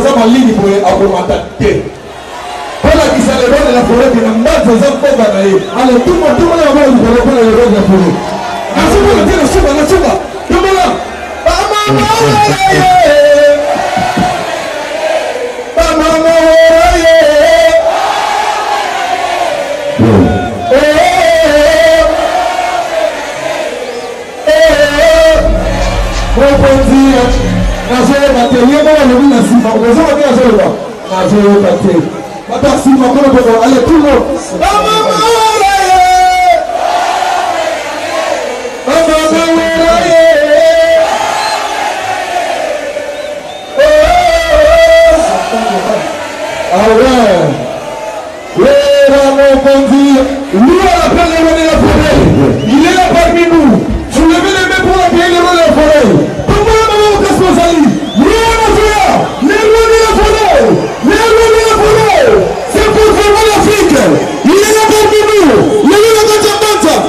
ça m'a ligne pour augmenter. Voilà qui s'est levé de la forêt qui n'a pas de gens pour balayer. Alors tout le monde va voir le forêt pour le roi de la forêt. La souba. Tout le monde. Allez, tout le monde. Lui a appelé le roi de la forêt. Il est là parmi nous. Je levez les mains pour appeler le roi de la forêt. Comment le responsable? Lui a le roi de la forêt. Le roi de la forêt. C'est pour sauver l'Afrique. Il est là parmi nous. Le roi de la forêt.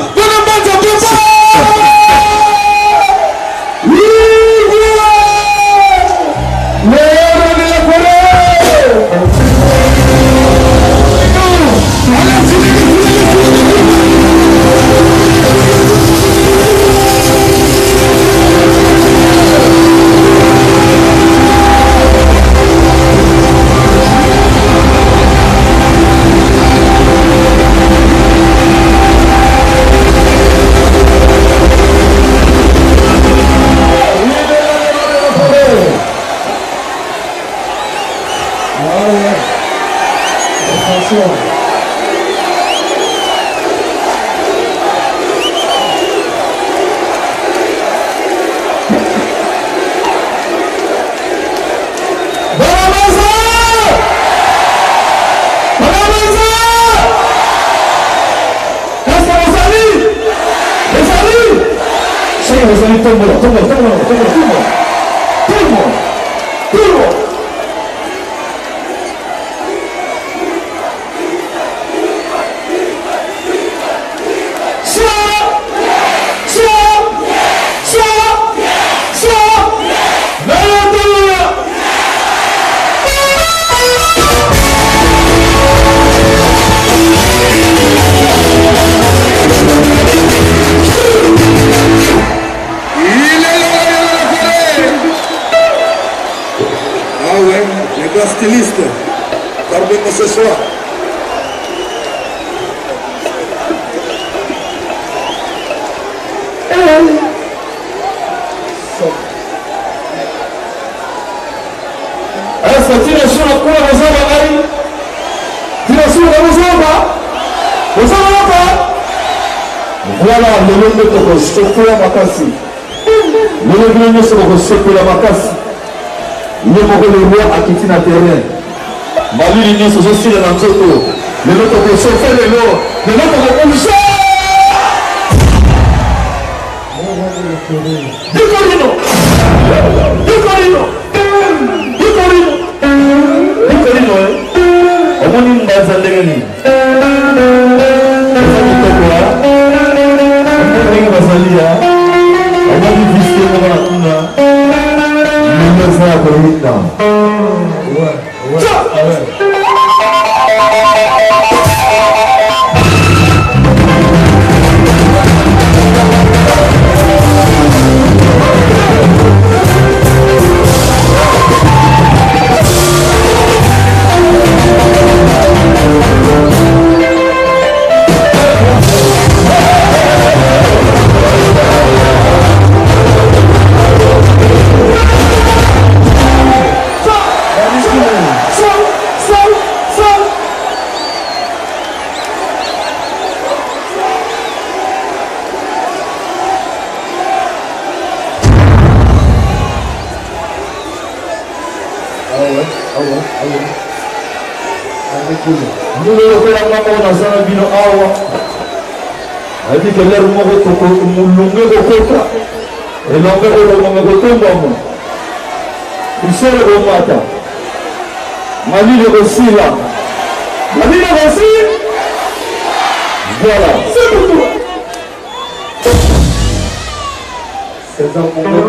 Styliste, pardonnez-moi ce soir. Essa tira sur la cour, vous avez allé. Tira sur la vous avez pas. Voilà le nom de ton Sokola Makasi. Le nom de ton Sokola Makasi. Le roi a quitté la terrain. Mali l'Union se suit dans notre tour. Le nôtre pour chauffer le lot. Le nôtre pour bouger. Dicorino. On dit Bazaleni. Nous le faisons dans un bino awa. Elle dit que l'air moko toko mulunge kokota. Et l'ange ko longe kotomba mo. Il sort le mata. Mali le Rossila. Mali le Rossila. Voilà. C'est pour toi. C'est un moment.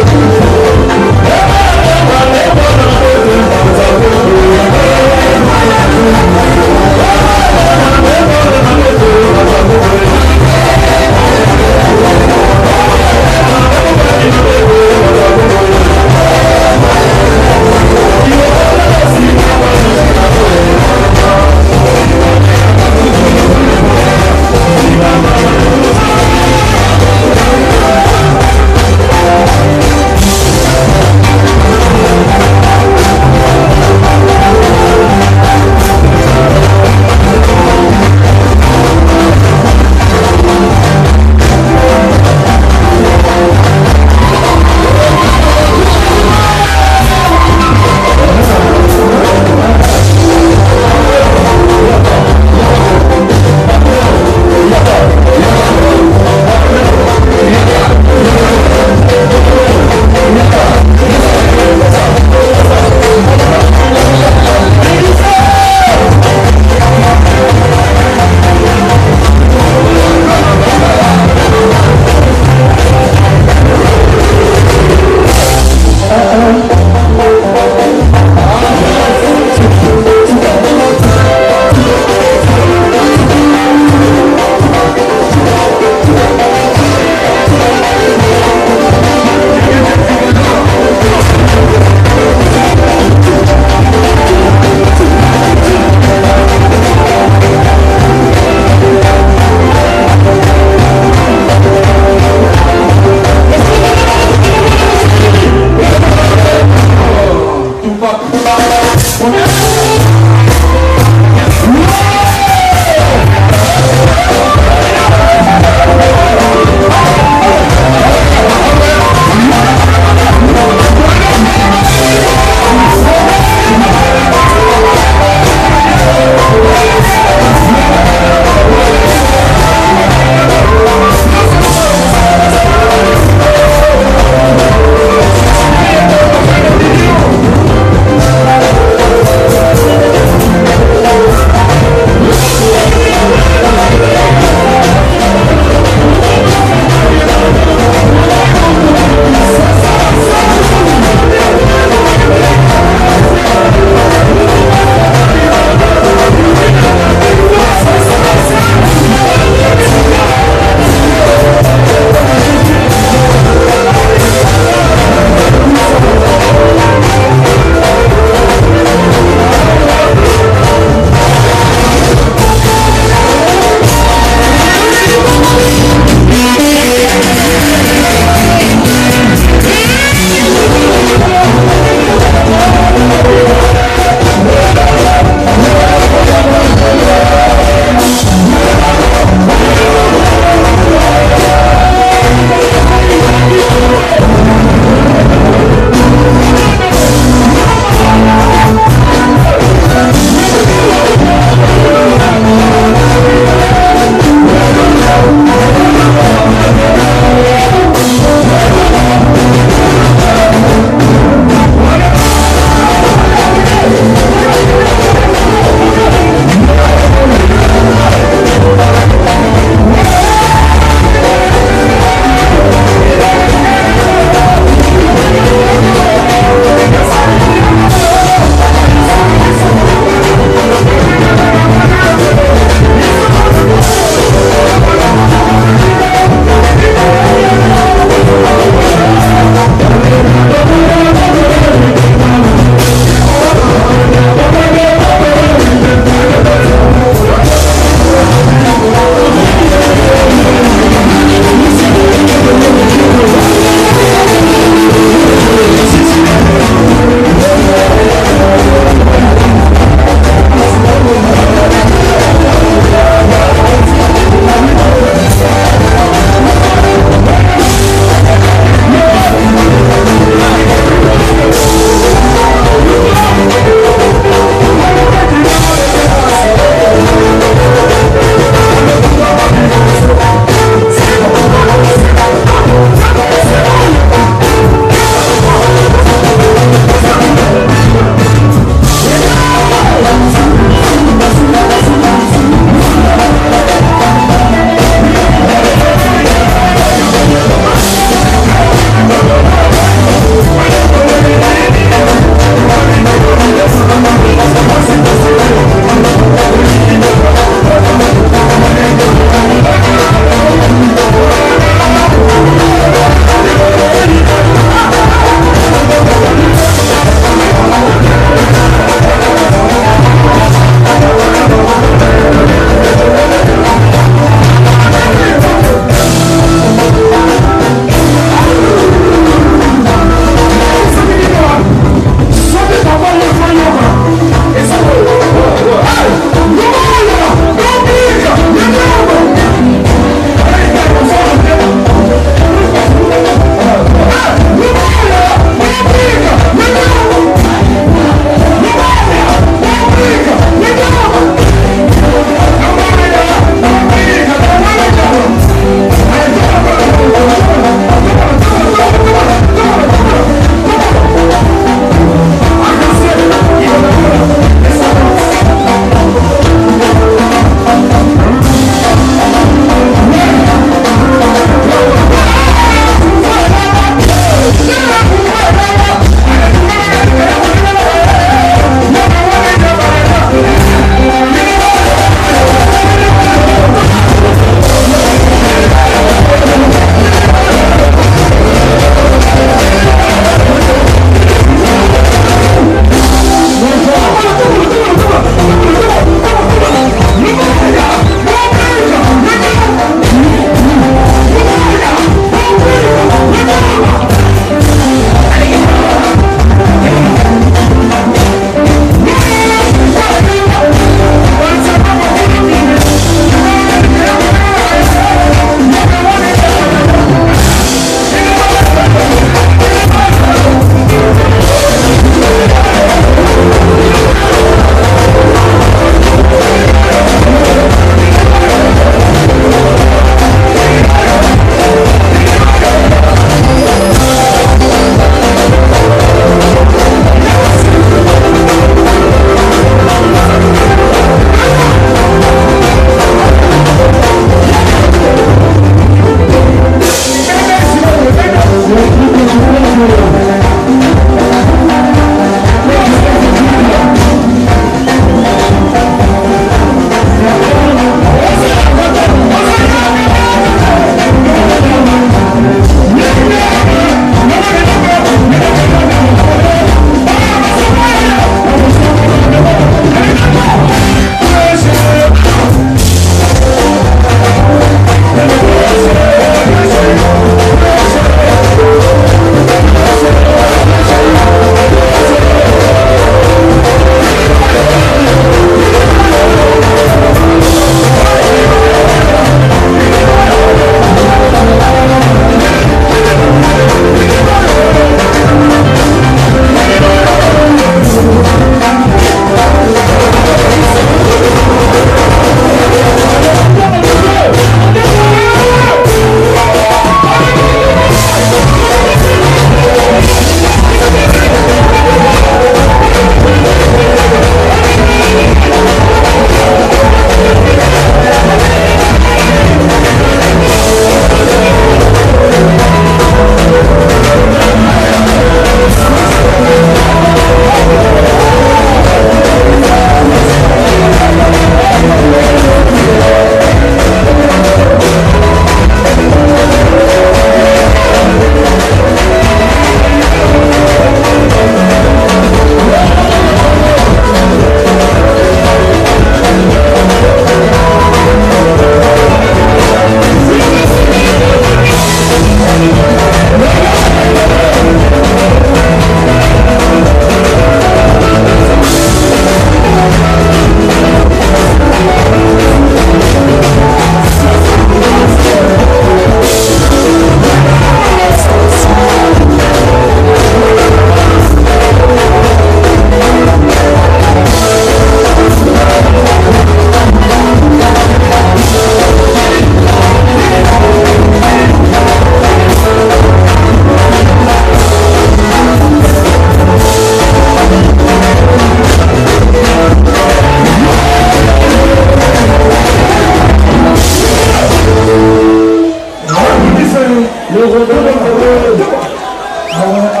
Yeah.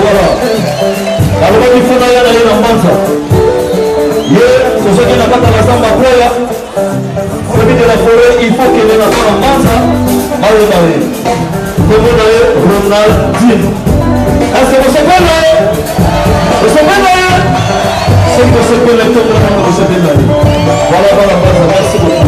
voilà. Alors il faut aller dans Mbanza. Pour ceux qui n'ont pas de la Makoya, de la forêt, il faut qu'il y ait la Mbanza. Comment d'ailleurs Ronaldinho. Est-ce que vous savez là? Vous savez là? C'est que c'est que les temps de vous savez là. Voilà, voilà, voilà, merci beaucoup.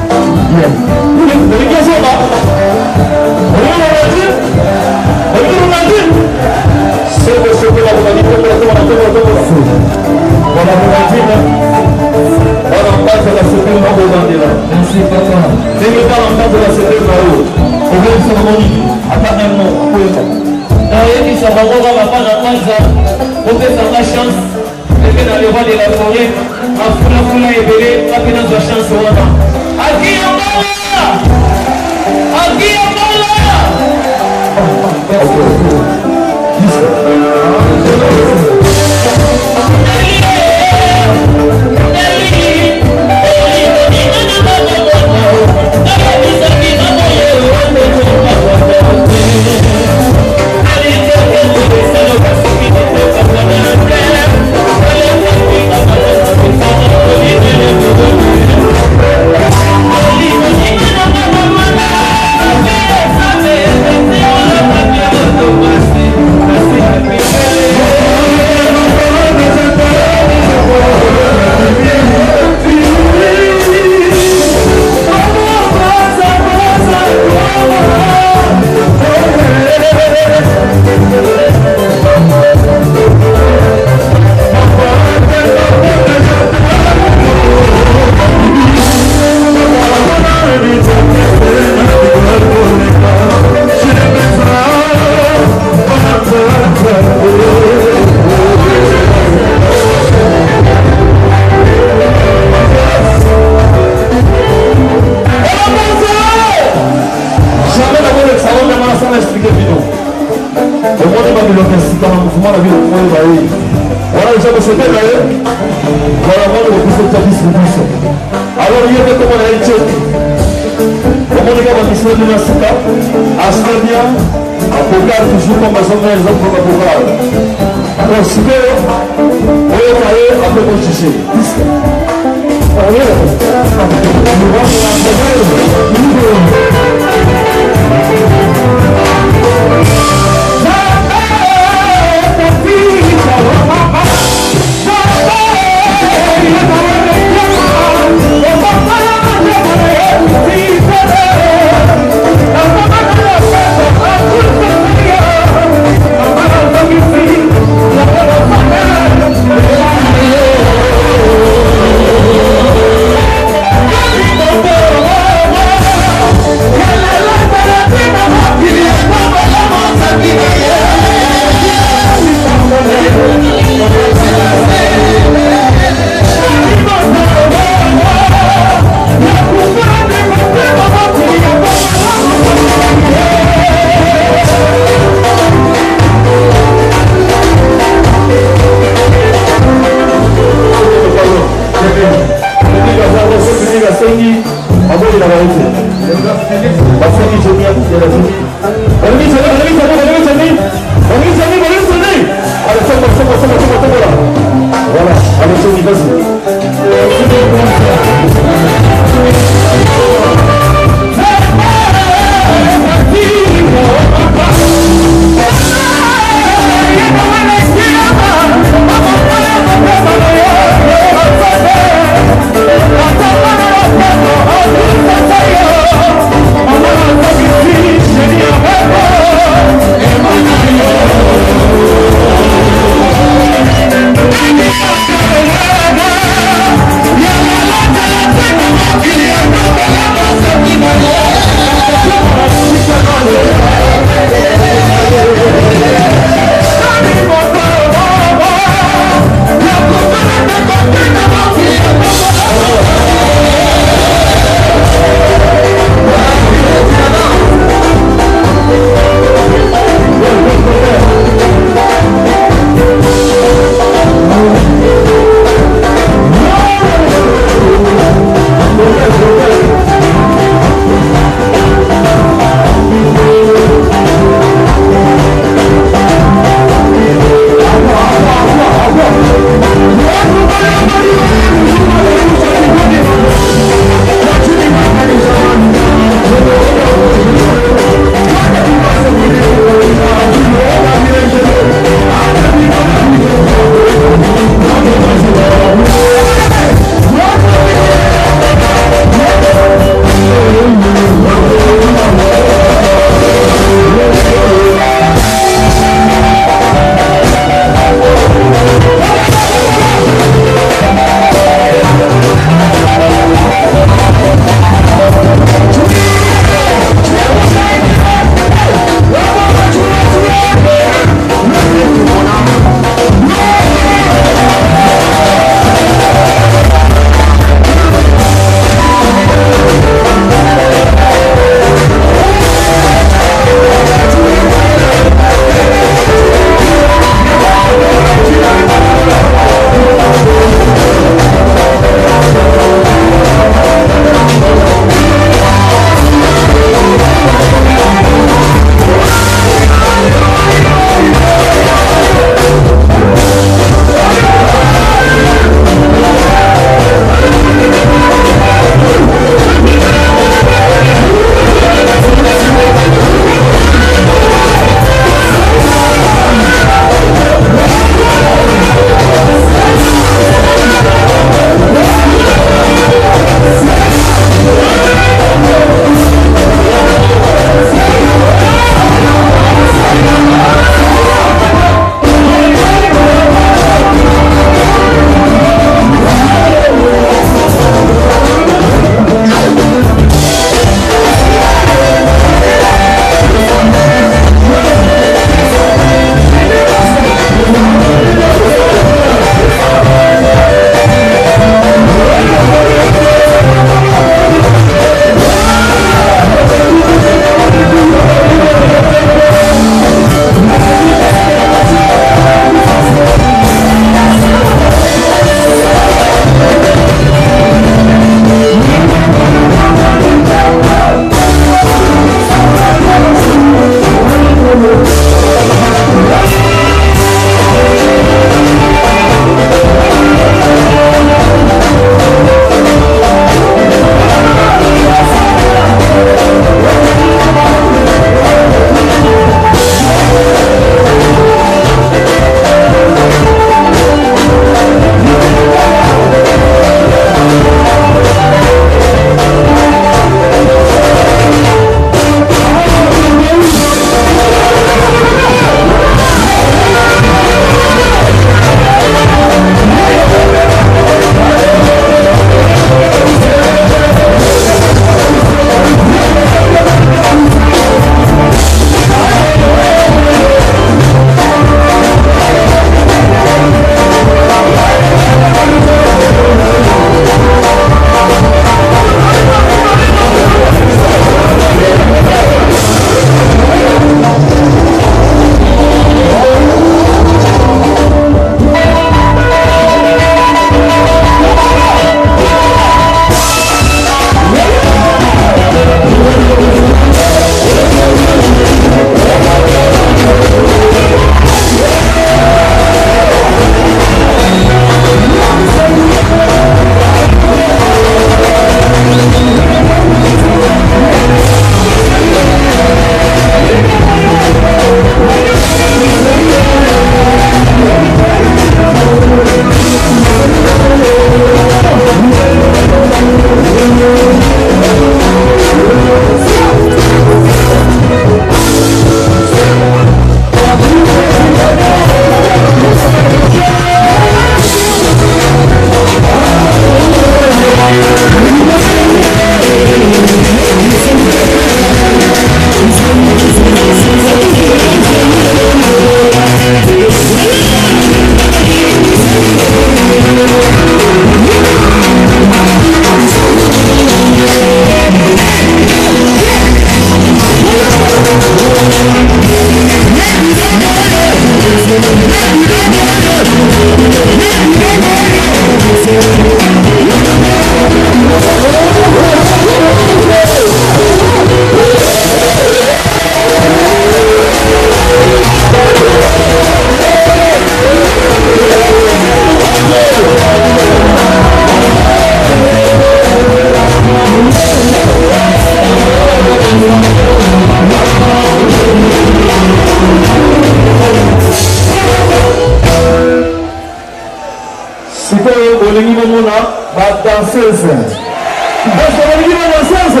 danseuse. Est-ce qu'on va lui dire la danseuse?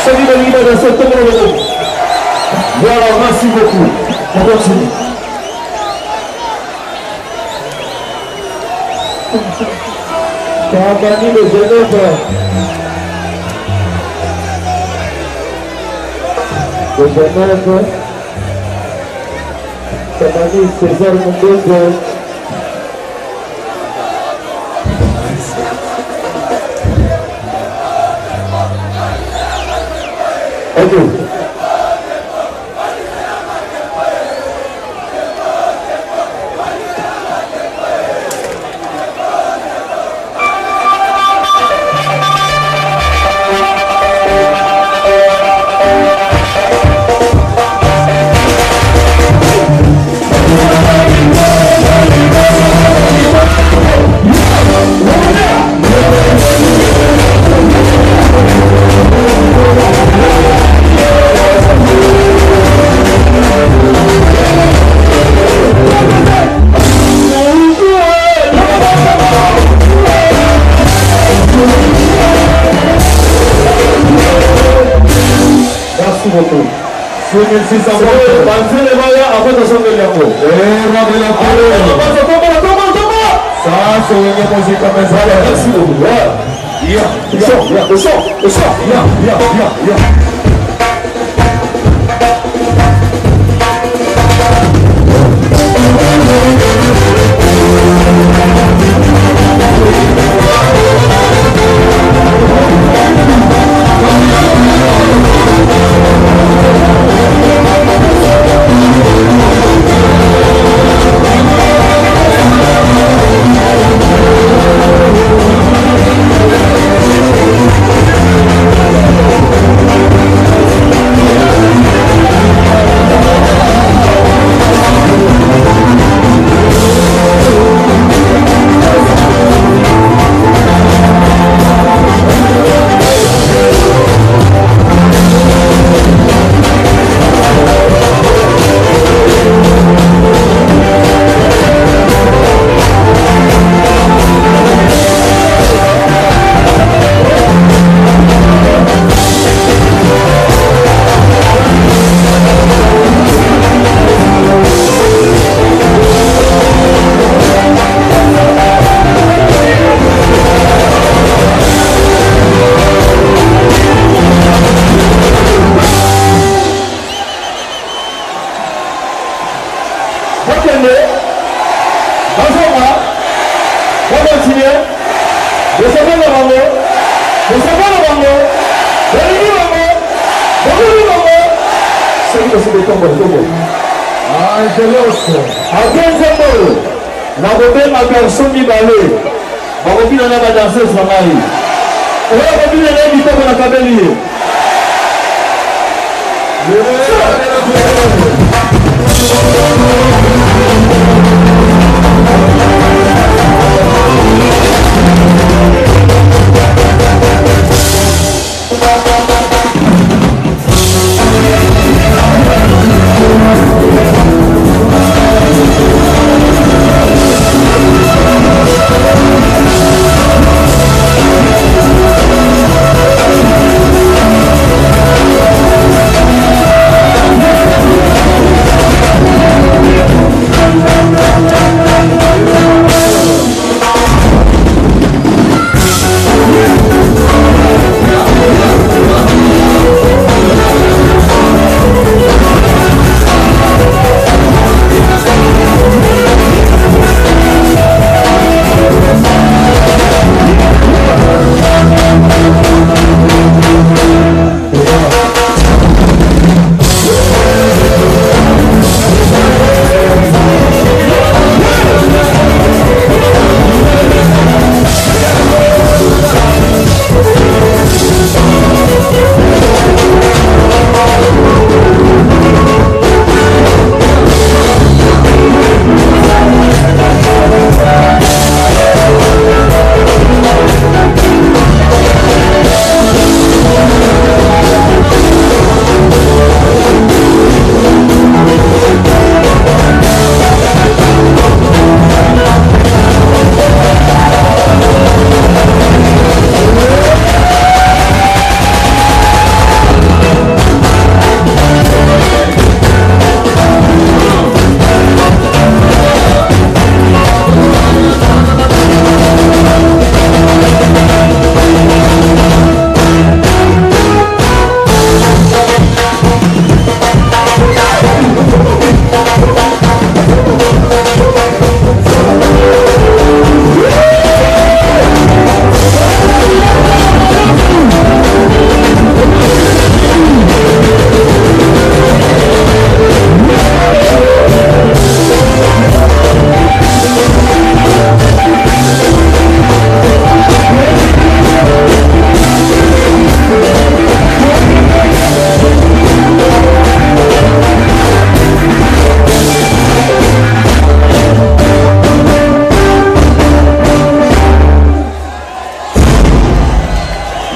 Celui de l'image de ce tour. Voilà, merci beaucoup. On continue. Cavani de Genève. De Genève. Cavani César Mundongo. Ok.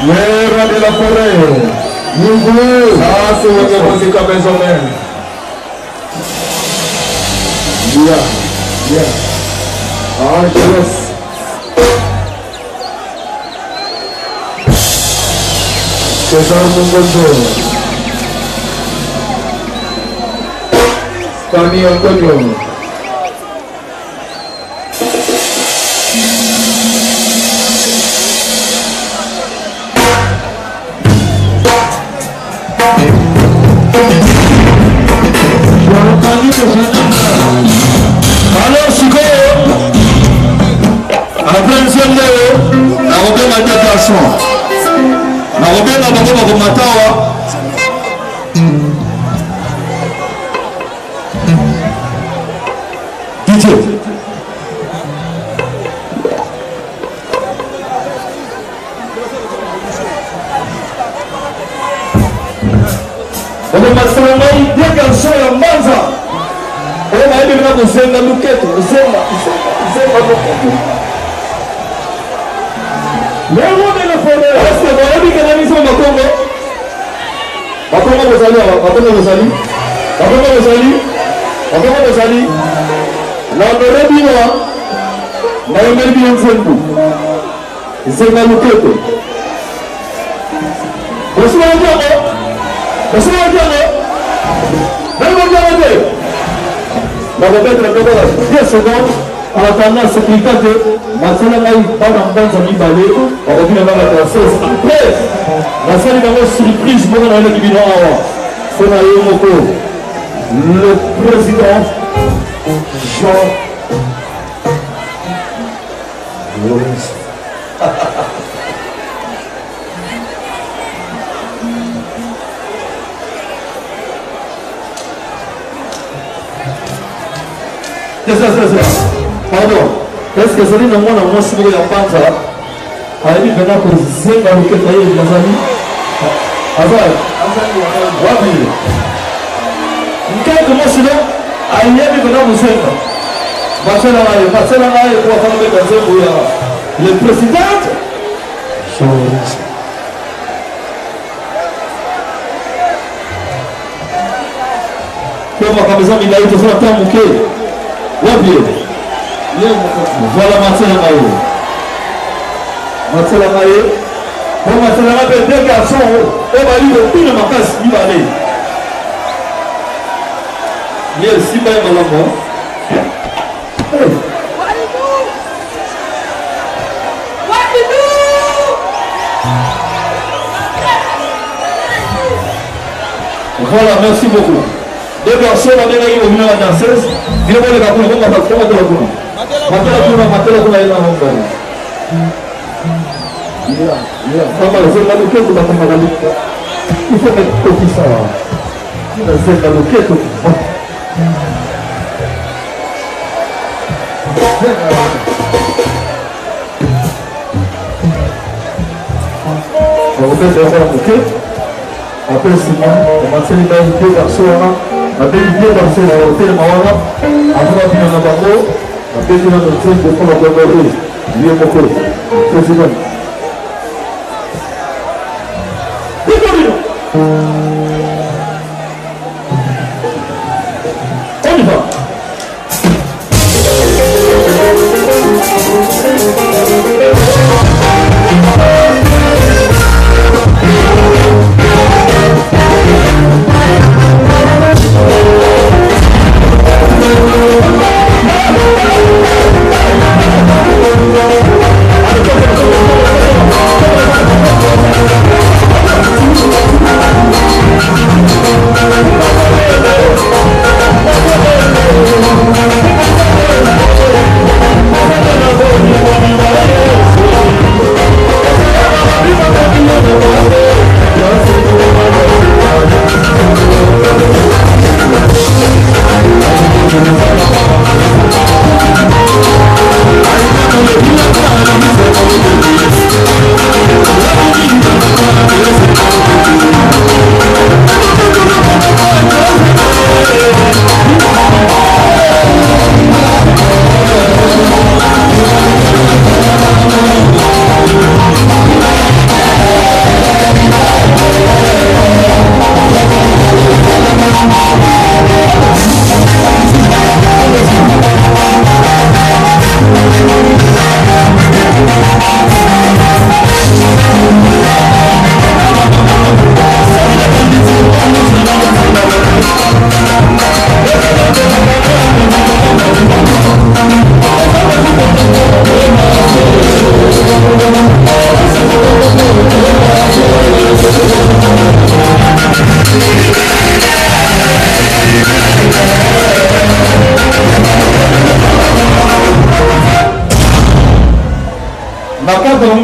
Guerra de la forêt. Ah, c'est votre musique à maison même. Yeah. Ah, je laisse. C'est un bon bonjour. Camille Antonio. Alors, Chico, attention, na robena déplacement. Na robena bango bakomatawa. DJ. Ono masangai dia garçon ya mbanza. Ono mayebi na kuzenga luketo, kuzenga luketo. Leo de la forêt, est-ce que vous avez qu'un ami sur Makongo? Makongo Bozali, la Béré Binoa, Naomi Bien Zendu, Zenga Luketo. Bonsoir, la remettre la caméra 10 secondes en attendant ce qui fait que Marcela Maï va dans un balai, on revient dans la classe. Après, la salle est surprise pour le numéro 1. C'est Maï Moko, le président Jean Lorenz. Pardon, est-ce que c'est le moment où on se met en panza? Allez, maintenant que c'est dans le quatrième, les amis. Azal, Wabi. Quelques mots sinon, allez, maintenant vous êtes. Marcela Maï, pour faire le président. Comment comme ça, il a été fait un temps bouquet. Voilà Marcela Maï. Bon, Marcela Maï, deux garçons, on va lui donner tout le macasse, il va aller. Il y a aussi pas un malin. Voilà, merci beaucoup. Deux garçons, on a déjà eu au milieu de la danseuse. Viens voir les gars, on va faire comment de la goût. Matela kuna ina honga. Kama zenga luketo na kama galika. Ifo kutokisa. Kina zenga luketo. On va faire un bouquet. Après Simon, on va faire une deux garçons. Après une deux garçons, on va faire une mawana. Après on va faire un bango. Après on va faire un bango. Lui et Moko, président. On y va.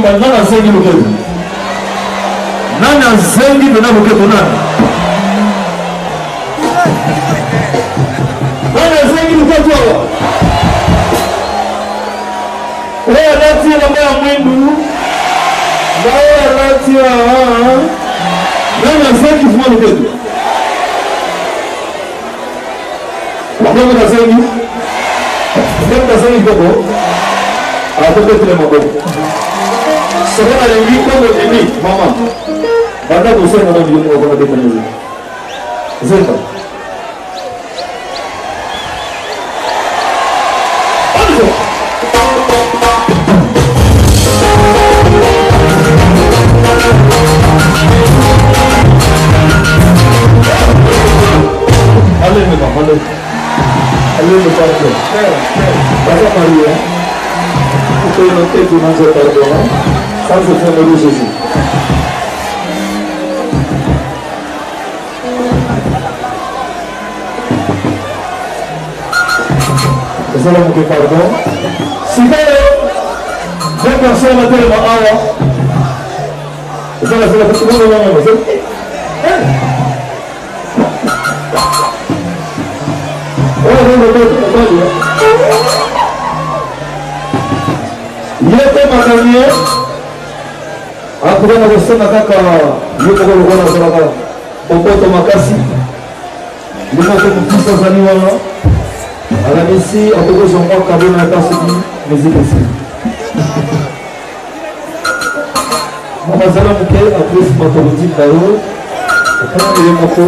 yomba nani azengi loketo nani azengi pena loketo nani nani azengi loketo awa oyo alati elamba ya mwindu na oyo alati nani azengi fuma loketo nani azengi nani azengi koko akokotele maboko soko nalingi kombo emi mama banda kosenga na biloko okona depanezi zenga allez mama allez le parfait basa maria que não tem que não se perdoar, só se for no Jesus. Esse é o que perdão. Se der, vem com a sua matéria na aula. Essa é a sua que todo mundo vai fazer. Olha, yete makanye akubona gusema kaka yuko lokona salaka opoto makasi ndimo ko mfisa zani wana alamisi akoko zongo kabona tasiki mezikisi mama zala muke apres matologi dayo kana ile moko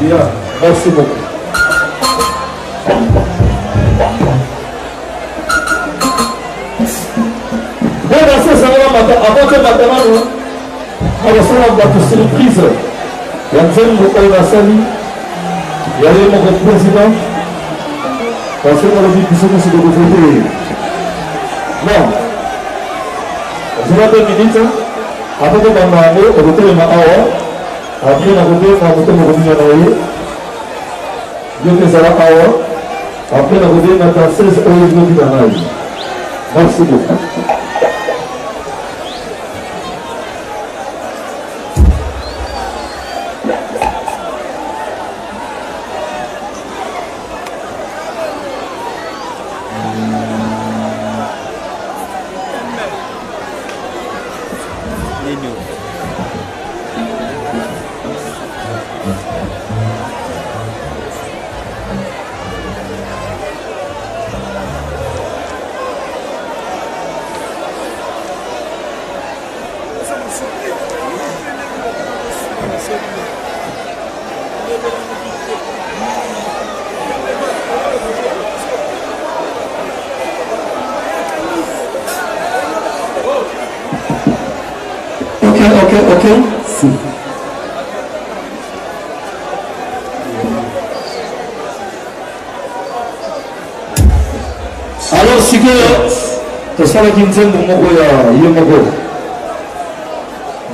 ya merci beaucoup avant que Matamano reçoive la surprise, il y a un Sali, il y a le président, parce que on a dit que c'est de voter. Non, je vais 2 minutes, après que on a voté le Mao, après on a voté le Mao, Dieu que ça va après on a voté le 16 heures de Vidanai. Merci beaucoup. Ok. Si. Alors, si que tu as qui me dit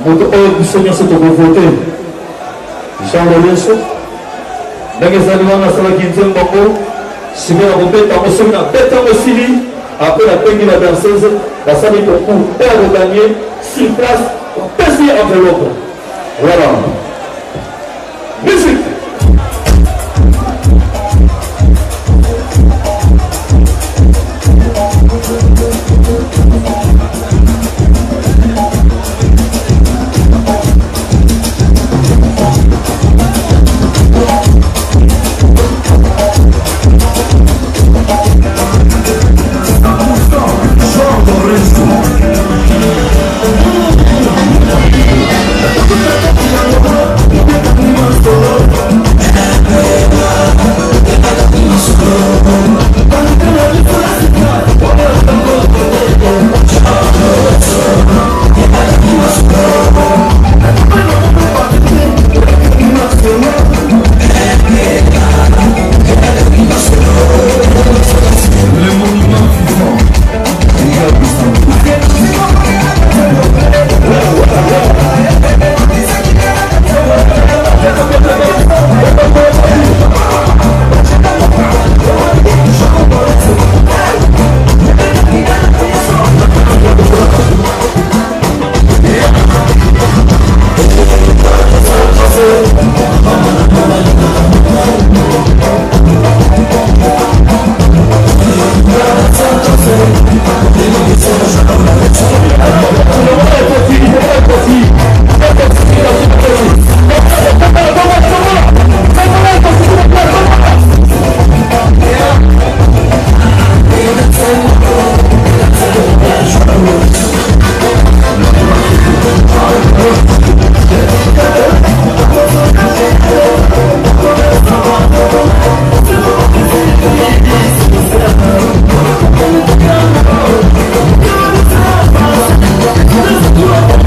que Seigneur s'est voté, Jean Lorenzo, après la peine de la danseuse, la salle est pour perdre gagner sur place. Passer entre l'autre. Voilà. Musique. Oh, Thank you.